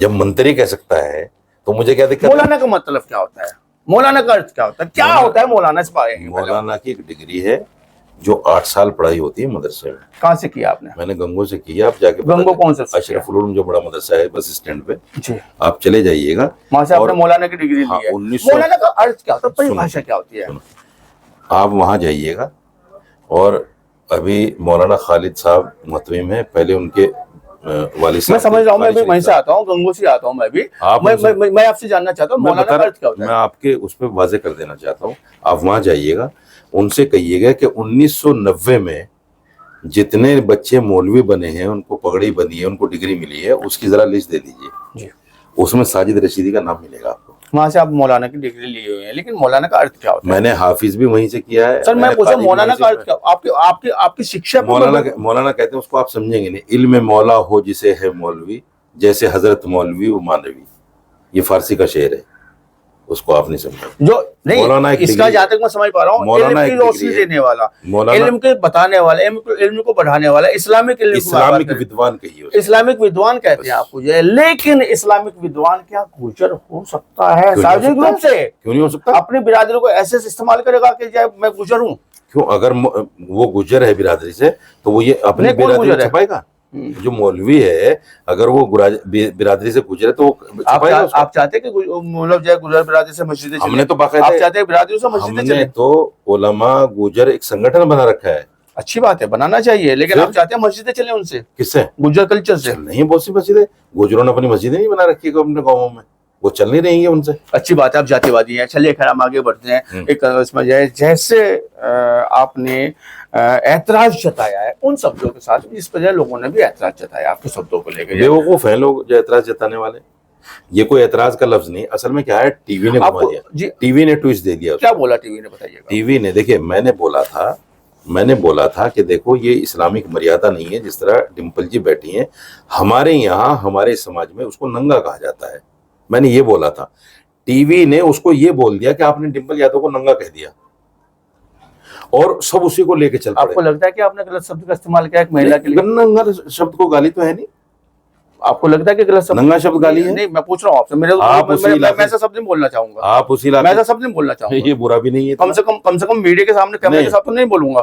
जब मंत्री कह सकता है तो मुझे क्या दिक्कत है? मौलाना का मतलब क्या होता है? मौलाना का अर्थ क्या होता है? क्या होता है मौलाना? इस बारे में मौलाना की एक डिग्री है जो 8 साल पढ़ाई होती है मदरसे में। कहाँ से किया आपने? मैंने गंगो से की है, आप जाके पता गंगो करें। कौन सा से अशरफुल उलूम जो बड़ा मदरसा है बस स्टैंड पे, जी, आप चले जाइएगा। वहां से आपने और मौलाना की डिग्री हाँ, ली है। 1900 मौलाना का अर्थ क्या होता है? परिभाषा क्या होती है? सुनो, आप वहां जाइएगा। और अभी मौलाना खालिद साहब मुहतमिम है, पहले उनके वालिद साहब मैं समझ रहा हूँ, मैं भी वालिद वहीं से साहब। आता हूँ, गंगो से आता हूँ मैं भी। आप मैं आपसे जानना चाहता हूँ मैं मौलाना बता का अर्थ क्या होता मैं है? आपके उस पर वाजे कर देना चाहता हूँ। आप वहां जाइएगा, उनसे कहिएगा कि 1990 में जितने बच्चे मौलवी बने हैं, उनको पगड़ी बनी है, उनको डिग्री मिली है, उसकी जरा लिस्ट दे दीजिए। जी, उसमें साजिद रशीदी का नाम मिलेगा आपको। वहां से आप मौलाना की डिग्री लिए हुए हैं, लेकिन मौलाना का अर्थ क्या होता है? मैंने हाफिज भी वहीं से किया है। सर मैं मैंने पूछा काजी भी मौलाना वहीं का से अर्थ क्या? आपकी आपकी आपकी शिक्षा पे मौलाना कहते हैं उसको, आप समझेंगे नहीं। इल्म मौला हो जिसे है मौलवी, जैसे हजरत मौलवी वो मानवी। ये फारसी का शेर है, उसको आप नहीं समझे। जो मौलाना नहीं, एक इसका डिग्री- जहाँ तक मैं समझ पा रहा हूँ, मौलाना इल्म की एक रोशनी डिग्री है। देने वाला, मौलाना इल्म के बताने वाला, इल्म को बढ़ाने वाला, इस्लामिक इल्म की बात इस्लामिक करें। विद्वान कहिए उसे। इस्लामिक विद्वान कहते हैं आपको ये, लेकिन इस्लामिक विद्वान क्या गुजर हो सकता है क्यों नहीं हो सार्वजनिक सकता? रूप से? क्यों नहीं हो सकता? अपनी बिरादरी को ऐसे इस्तेमाल करेगा कि जय मैं गुजर हूँ। क्यों? अगर वो गुजर है बिरादरी से, तो वो ये अपनी नहीं, कौन बिरादरी गुजर है? छपाएगा। जो मौलवी है, अगर वो बिरादरी से गुजरे तो वो छपाएगा उसको। आप चाहते हैं कि मतलब जय गुजर बिरादरी से मस्जिदें चलें? हमने तो बाकायदा- आप चाहते हैं बिरादरी से मस्जिदें हमने चलें? तो उलमा गुजर एक संगठन बना रखा है। अच्छी बात है, बनाना चाहिए, लेकिन फिर? आप चाहते हैं मस्जिदें चलें उनसे, किससे? गुजर कल्चर से। नहीं, बहुत सी मस्जिदें गुजरों ने अपनी मस्जिदें नहीं बना रखी है अपने गाँवों में, वो चल नहीं रही है उनसे। अच्छी बात है, आप जातिवादी हैं। चलिए खैर हम आगे बढ़ते हैं। एक इसमें जैसे आपने ऐतराज जताया है उन शब्दों के साथ, जिस पर लोगों ने भी ऐतराज जताया आपके शब्दों को लेकर। बेवकूफ हैं लोग जो ऐतराज जताने वाले। ये कोई एतराज का लफ्ज नहीं, असल में क्या है, टीवी ने घुमा आपको दिया, जी टीवी ने ट्विस्ट दे दिया। क्या बोला टीवी ने, बताइएगा। टीवी ने, देखिए मैंने बोला था कि देखो ये इस्लामिक मर्यादा नहीं है, जिस तरह डिम्पल जी बैठी हैं, हमारे यहाँ हमारे समाज में उसको नंगा कहा जाता है, मैंने ये बोला था। टीवी ने उसको ये बोल दिया कि आपने डिम्पल यादव को नंगा कह दिया, और सब उसी को लेके चल आपको पड़े। लगता है कि आपने गलत शब्द का इस्तेमाल किया एक महिला के लिए? नंगा शब्द को गाली तो है नहीं, आपको लगता है कि गलत शब्द, नंगा शब्द गाली है? नहीं, मैं पूछ रहा हूँ आपसे, आप उसी मैं इलाके- ऐसा शब्द नहीं बोलना चाहूंगा, आप उसी मैं इलाके, ऐसा शब्द नहीं बोलना चाहूंगा, ये बुरा भी नहीं है, कम से कम मीडिया के सामने, कैमरे नहीं। के साथ तो नहीं बोलूंगा।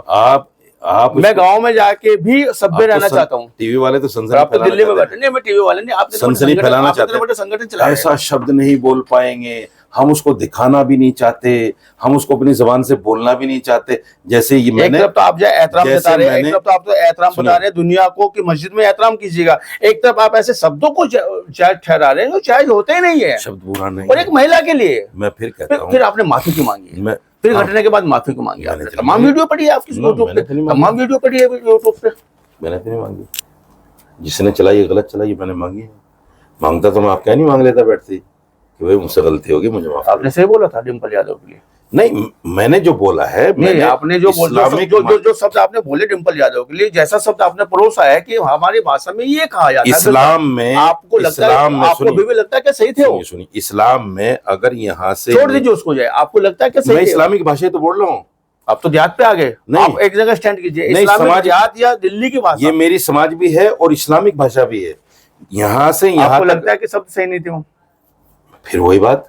आप मैं गांव में जाके भी सभ्य रहना चाहता हूँ। टीवी वाले तो सनसनी आप तो फैलाना दिल्ली में चाहते बैठे, नहीं मैं टीवी वाले नहीं, आप सनसनी फैलाना चाहते हैं। संगठन चला हैं, ऐसा शब्द नहीं बोल पाएंगे, हम उसको दिखाना भी नहीं चाहते, हम उसको अपनी जबान से बोलना भी नहीं चाहते। जैसे ये एक मैंने, तरफ तो आप जो एहतराम जैसे बता रहे हैं, एक मैंने- तरफ तो आप तो एहतराम बता रहे हैं दुनिया को कि मस्जिद में एहतराम कीजिएगा, एक तरफ आप ऐसे शब्दों को जायज ठहरा रहे हैं जो जायज होते ही नहीं है, शब्द बुरा नहीं और है। एक महिला के लिए। मैं फिर कहता हूँ, फिर आपने माफी क्यों मांगी है? मैं फिर हाँ, घटने के बाद माफी क्यों मांगी मैंने आपने? तो तमाम नहीं- वीडियो पड़ी है आपकी नो, यूट्यूब मैंने पे, तो नहीं मांगी। तमाम वीडियो पड़ी है यूट्यूब पे। मैंने तो नहीं मांगी, जिसने चलाई गलत चलाई, मैंने मांगी है। मांगता तो मैं आप क्या नहीं मांग लेता बैठती कि भाई मुझसे गलती होगी, मुझे माफ कर आपने सही बोला था डिम्पल यादव के लिए। दो। नहीं, मैंने जो बोला है, नहीं, मैंने आपने जो इस्लामिक जो शब्द आपने बोले डिम्पल यादव के लिए, जैसा शब्द आपने परोसा है कि हमारी भाषा में ये कहा जाता है, इस्लाम में, आपको लगता है, इस्लाम में आपको सुनिए, भी लगता है कि सही थे वो? सुनिए, इस्लाम में अगर यहाँ से, छोड़ दीजिए उसको जाए, आपको लगता है कि मैं सही थे? इस्लामिक भाषा ही तो बोल रहा हूँ। आप तो देहात पे आ गए, नहीं। आप एक जगह स्टैंड कीजिए, नहीं, इस्लामिक समाज- देहात या दिल्ली की भाषा, ये मेरी समाज भी है और इस्लामिक भाषा भी है, यहाँ से यहाँ आपको तक। लगता है कि शब्द सही नहीं थे वो? फिर वही बात,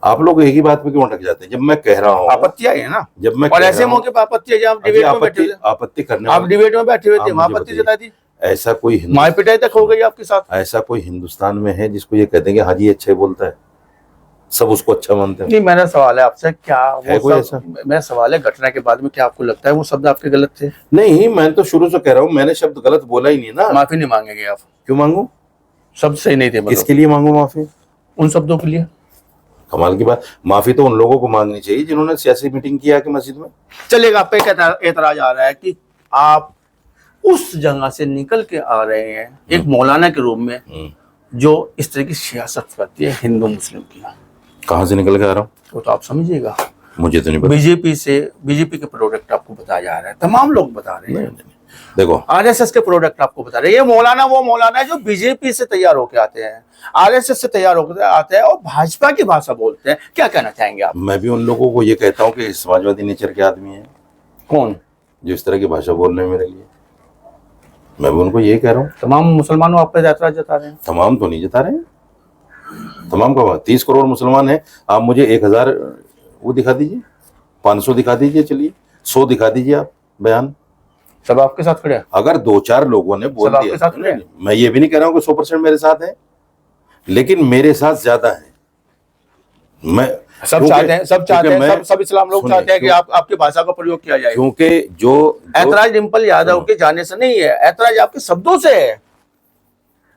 आप लोग एक ही बात पे क्यों अटक जाते हैं? जब मैं कह रहा हूँ, आपत्ति आई है ना, जब मैं और कह ऐसे रहा हूँ- मौके पर आपत्ति है जब आप अजी, डिबेट में बैठे थे, आपत्ति करने आप वाले- डिबेट में बैठे हुए थे, आप वहां मुझे आपत्ति बताइए, जताई थी, ऐसा कोई मार पिटाई तक हो गई आपके साथ। ऐसा कोई हिंदुस्तान में है जिसको ये कहते हैं कि हाँ जी अच्छा बोलता है, सब उसको अच्छा मानते हैं? नहीं, मेरा सवाल है आपसे, क्या है कोई वो ऐसा? सब, मेरा सवाल है घटना के बाद में क्या आपको लगता है वो शब्द आपके गलत थे? नहीं, मैं तो शुरू से कह रहा हूँ, मैंने शब्द गलत बोला ही नहीं ना। माफी नहीं मांगेंगे आप? क्यों मांगू? शब्द सही नहीं थे मतलब, किसके लिए मांगू माफी? उन शब्दों के लिए? कमाल की बात, माफी तो उन लोगों को मांगनी चाहिए जिन्होंने सियासी मीटिंग किया कि मस्जिद में। चलेगा, आप पे एक एतराज आ रहा है कि आप उस जगह से निकल के आ रहे हैं एक मौलाना के रूप में जो इस तरह की सियासत करती है हिंदू मुस्लिम की, कहाँ से निकल के आ रहा हूँ? वो तो आप समझिएगा। मुझे तो नहीं पता। बीजेपी के प्रोडक्ट आपको बताया जा रहा है, तमाम लोग बता रहे नहीं, हैं, नहीं, देखो, आरएसएस के प्रोडक्ट आपको बता रहे हैं। ये मौलाना वो मौलाना है जो बीजेपी से तैयार होके आते हैं, आरएसएस से तैयार होकर आते हैं और भाजपा की भाषा बोलते हैं। क्या कहना चाहेंगे आप? मैं भी उन लोगों को ये कहता हूँ कि समाजवादी नेचर के आदमी है कौन? जो इस तरह की भाषा बोल रहे हैं मेरे लिए। मैं भी उनको यही कह रहा हूँ। तमाम मुसलमानों आप पे ऐतराज जता रहे हैं? तमाम तो नहीं जता रहे हैं, तमाम का 30 करोड़ मुसलमान हैं। आप मुझे 1000 वो दिखा दीजिए, 500 दिखा दीजिए, चलिए 100 दिखा दीजिए आप बयान। सब आपके साथ खड़े हैं? अगर 2-4 लोगों ने बोल सब आपके दिया, साथ खड़े हैं? मैं ये भी नहीं कह रहा हूँ कि 100% मेरे साथ है, लेकिन मेरे साथ ज्यादा है। मैं सब चाहते हैं, सब इस्लाम लोग सुनिए, चाहते हैं कि आपकी भाषा का प्रयोग किया जाए। क्योंकि जो ऐतराज डिम्पल यादव के जाने से नहीं है, ऐतराज आपके शब्दों से है,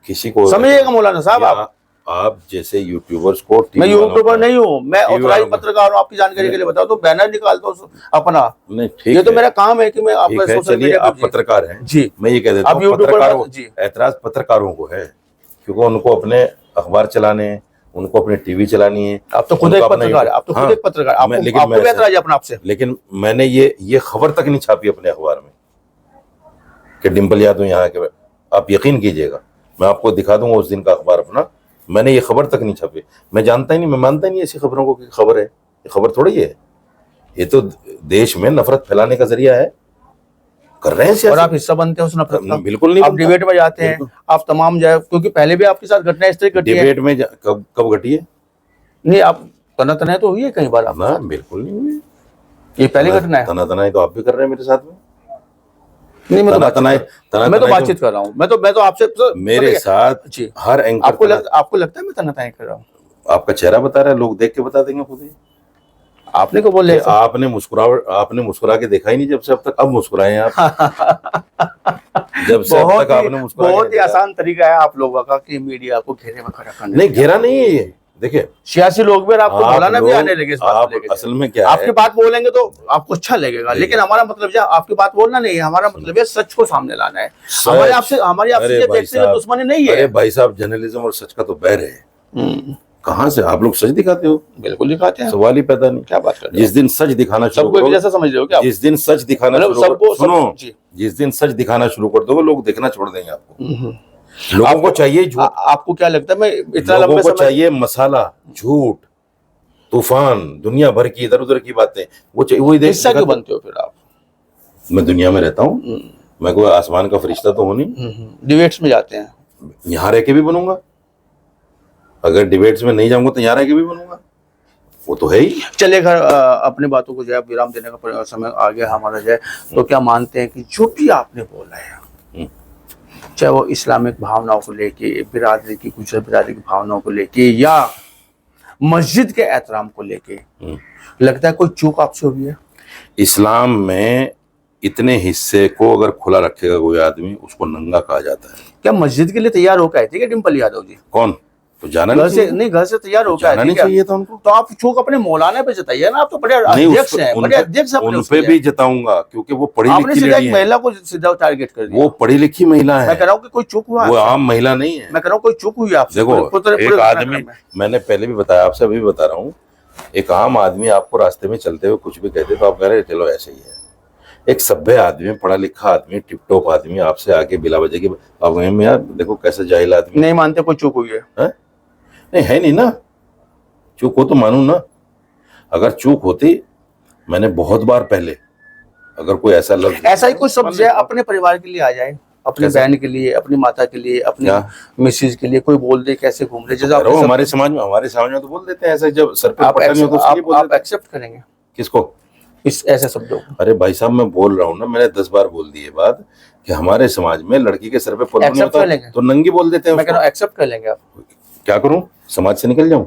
किसी को समझिएगा मौलाना साहब। आप जैसे यूट्यूबर्स को, मैं यूट्यूबर नहीं हूँ, मैं टीवी ऑथराइज वालों को- पत्रकार हूँ। आपकी जानकारी के लिए बताओ तो बैनर निकालता हूँ अपना, नहीं, ठीक ये तो है, मेरा काम है कि मैं ठीक आपका है, सोशल चलिए मीडिया आप पत्रकार हैं जी, मैं ये कह देता आप हूँ यूट्यूबर पत्रकारों, जी, ऐतराज पत्रकारों को है, क्योंकि उनको अपने अखबार चलाने हैं, उनको अपने टीवी चलानी है। आप तो खुद उनका एक अपना पत्रकार है, आप तो खुद एक पत्रकार, आपको लेकिन आपको भी ऐतराज है अपना आपसे। लेकिन मैंने ये खबर तक नहीं छापी अपने अखबार में कि डिम्पल यादव यहाँ के। आप यकीन कीजिएगा, मैं आपको दिखा दूंगा उस दिन का अखबार अपना, मैंने ये खबर तक नहीं छापी। मैं जानता ही नहीं, मैं मानता ही नहीं ऐसी खबरों को कि खबर है। ये खबर थोड़ी है, ये तो देश में नफरत फैलाने का जरिया है। कर रहे हैं और सियासत। आप हिस्सा बनते हैं उस नफरत का? बिल्कुल नहीं आप बनता। डिबेट में जाते हैं, बिल्कुल। आप तमाम जाए, क्योंकि पहले भी आपके साथ घटना इस तरह की घटी है। डिबेट में कब घटी है? नहीं, आप तना तो हुई है कई बार आप? ना, बिल्कुल नहीं हुई। ये पहली घटना है? तना तो आप भी कर रहे हैं मेरे साथ में। नहीं, मैं तो तना-तनाई बातचीत कर रहा हूँ, मैं तो आपसे मेरे साथ जी। हर एंकर आपको लगता है मैं तनाताई कर रहा हूँ? आपका चेहरा बता रहा है, लोग देख के बता देंगे खुद ही। आपने को बोले आपने मुस्कुरा के देखा ही नहीं जब से अब तक। अब मुस्कुराए हैं आप। जब से अब तक आपने मुस्कुरा के बहुत ही नहीं देखा। आसान तरीका है आप लोगों का कि मीडिया को घेरे में खड़ा करने नहीं, घेरा नहीं है ये। देखिए सियासी लोग भी और आपको आप मौलाना भी लोग- आने लगे इस बात को आप लेके। असल में क्या आपकी है, बात बोलेंगे तो आपको अच्छा लगेगा, लेकिन हमारा मतलब जो आपकी बात बोलना नहीं है, हमारा मतलब है सच को सामने लाना है। हमारी आपसे अरे ये भाई व्यक्तिगत साहब, दुश्मनी नहीं अरे है। भाई साहब, जर्नलिज्म और सच का तो बैर है। हम्म, कहाँ से आप लोग सच दिखाते हो? बिल्कुल दिखाते हैं। सवाल ही पैदा नहीं। क्या बात कर रहे जिस हो? दिन सच दिखाना शुरू सबको एक करोगे, जैसा समझ रहे हो क्या आप? जिस दिन सच दिखाना मतलब शुरू कर सबको सुनो, जी। जिस दिन सच दिखाना शुरू कर दोगे, लोग देखना छोड़ देंगे आपको। हम्म। लोगों को आपको चाहिए झूठ, आपको क्या लगता है मैं इतना लोगों लंबे को समय चाहिए मसाला, झूठ, तूफान, दुनिया भर की इधर उधर की बातें, वो चाहिए, वही हिस्सा क्यों दिखाते। बनते हो फिर आप? मैं दुनिया में रहता हूँ, मैं कोई आसमान का फरिश्ता तो हूं नहीं। डिबेट्स में जाते हैं? यहाँ रह के भी बनूंगा, अगर डिबेट्स में नहीं जाऊंगा तो यहाँ रह के भी बनूंगा, वो तो है ही। चलिए घर अपनी बातों को जो है विराम देने का समय आ गया हमारा जो है, तो क्या मानते हैं कि जो भी आपने बोला है, चाहे वो इस्लामिक भावनाओं को लेके, बिरादरी की, गुजर बिरादरी की भावनाओं को लेके, या मस्जिद के एहतराम को लेके, लगता है कोई चूक आपसे हुई है? इस्लाम में इतने हिस्से को अगर खुला रखेगा कोई आदमी, उसको नंगा कहा जाता है। क्या मस्जिद के लिए तैयार होकर आई थी क्या डिम्पल यादव जी? कौन? तो जाना घर नहीं से चाहिए, नहीं, घर से तैयार होकर जाना आई थी नहीं क्या? चाहिए था उनको। तो आप चूक अपने मौलाना पे जताइए ना, आप तो बड़े नहीं, अध्यक्ष हैं, बड़े अध्यक्ष हैं अपने उन उसके पे लिए। भी जताऊंगा, क्योंकि वो पढ़ी आपने लिखी सीधा लड़ी एक है, महिला को सीधा टारगेट कर दिया। वो पढ़ी लिखी महिला मैं है, कह रहा हूँ कि कोई चूक हुआ वो आपसे? आम महिला नहीं है। मैं कह रहा हूँ कोई चूक हुई आपसे? देखो, पूरे एक घटनाक्रम आदमी, में। मैंने पहले भी बताया, आपसे अभी भी बता रहा हूँ, एक आम आदमी आपको रास्ते में चलते हुए कुछ भी कहते तो आप कह रहे चलो ऐसे ही है। एक सभ्य आदमी, पढ़ा लिखा आदमी, टिप टॉप आदमी आपसे आके बिला वजह की अब यार देखो कैसा जाहिल आदमी नहीं मानते कोई चूक हुई है? नहीं है नहीं ना, चूक हो तो मानू ना। अगर चूक होती, मैंने बहुत बार पहले, अगर कोई ऐसा लफ्ज, ऐसा ही कुछ शब्द है अपने परिवार के लिए आ जाए, अपनी कैसे? बहन के लिए, अपनी माता के लिए, अपनी क्या? मिसेज के लिए, कोई बोल दे कैसे घूम रहे, जैसे कह रहा हूँ, आपने हमारे समाज में तो बोल देते हैं ऐसे, जब सर पे आप पट्टा नहीं हो तो उसके लिए बोल आप देते हैं। एक्सेप्ट करेंगे किसको? इस ऐसे शब्दों को? अरे भाई साहब, मैं बोल रहा हूँ ना, मैंने 10 बार बोल दी ये बात कि हमारे समाज में लड़की के सर पे पल्लू नहीं Accept कर होता लेंगे? तो नंगी बोल देते हैं मैं कह रहा उसको। हूँ एक्सेप्ट कर लेंगे आप? क्या करूं, समाज से निकल जाऊं?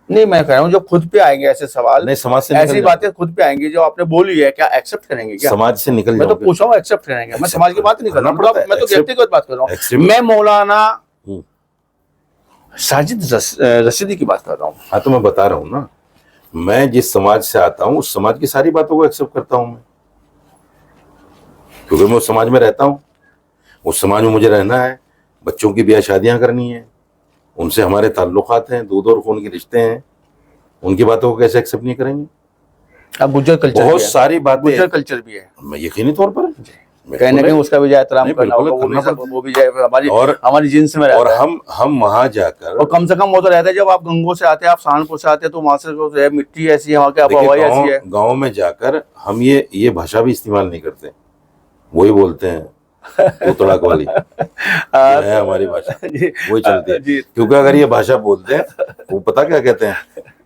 नहीं, मैं कह रहा हूँ जो खुद पे आएंगे ऐसे सवाल, नहीं, समाज से ऐसी निकल बातें खुद पे आएंगी जो आपने बोली है, क्या एक्सेप्ट करेंगे क्या? समाज से निकल मैं तो जाऊं? पूछ रहा हूँ एक्सेप्ट करेंगे? मैं Accept समाज की बात नहीं कर रहा करना पड़ता है, हूँ, मैं तो accept- व्यक्तिगत बात कर रहा हूँ। accept- मैं मौलाना हम्म। साजिद रशीदी की बात कर रहा हूँ। हाँ, तो मैं बता रहा हूँ ना, मैं जिस समाज से आता हूँ उस समाज की सारी बातों को एक्सेप्ट करता हूँ मैं, क्योंकि मैं उस समाज में रहता हूँ, उस समाज में मुझे रहना है, बच्चों की ब्याह शादियां करनी है, उनसे हमारे ताल्लुकात हैं, दूध और खून के रिश्ते हैं, उनकी बातों को कैसे एक्सेप्ट नहीं करेंगे? अब गुज्जर कल्चर बहुत भी है, सारी बातें, गुज्जर कल्चर भी है, मैं यकीनी तौर पर कहीं ना कहीं उसका भी एहतराम नहीं, करना बिल्कुल होगा, करना पड़ता है। वो भी जाए हमारी और हमारी जिन्स में रहता और है। हम वहां जाकर, और कम से कम वो तो रहता है जब आप गंगों से आते हैं, आप सहारनपुर से आते हैं, तो वहां से जो है मिट्टी ऐसी है, वहाँ की देखिए, आबोहवा ऐसी है। गांव में जाकर हम ये भाषा भी इस्तेमाल नहीं करते, वही बोलते हैं तड़ाक वाली, ये है हमारी भाषा, जी, वही चलती है। जी। क्योंकि अगर ये भाषा बोलते हैं वो पता क्या कहते हैं,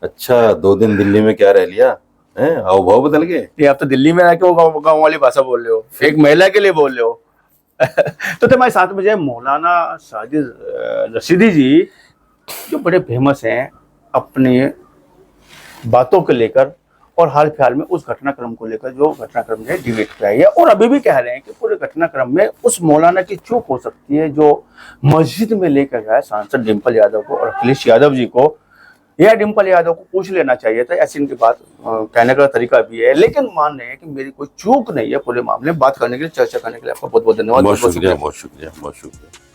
अच्छा 2 दिन दिल्ली में क्या रह लिया है, हाव भाव बदल गए। ये आप तो दिल्ली में रह के वो गाँव वाली भाषा बोल रहे हो, एक महिला के लिए बोल रहे हो। तो हमारे साथ में जो है मौलाना साजिद रशीदी जी, जो बड़े फेमस हैं अपनी बातों को लेकर, और हाल फिलहाल में उस घटनाक्रम को लेकर जो घटनाक्रम है डिबेट पे आई है, और अभी भी कह रहे हैं कि पूरे घटनाक्रम में उस मौलाना की चूक हो सकती है जो मस्जिद में लेकर गया सांसद डिम्पल यादव को और अखिलेश यादव जी को, या डिम्पल यादव को पूछ लेना चाहिए था, ऐसी इनकी बात कहने का तरीका भी है। लेकिन मान रहे हैं कि मेरी कोई चूक नहीं है पूरे मामले में, बात करने के लिए, चर्चा करने के लिए आपका बहुत बहुत धन्यवाद। बहुत शुक्रिया, बहुत शुक्रिया, बहुत शुक्रिया।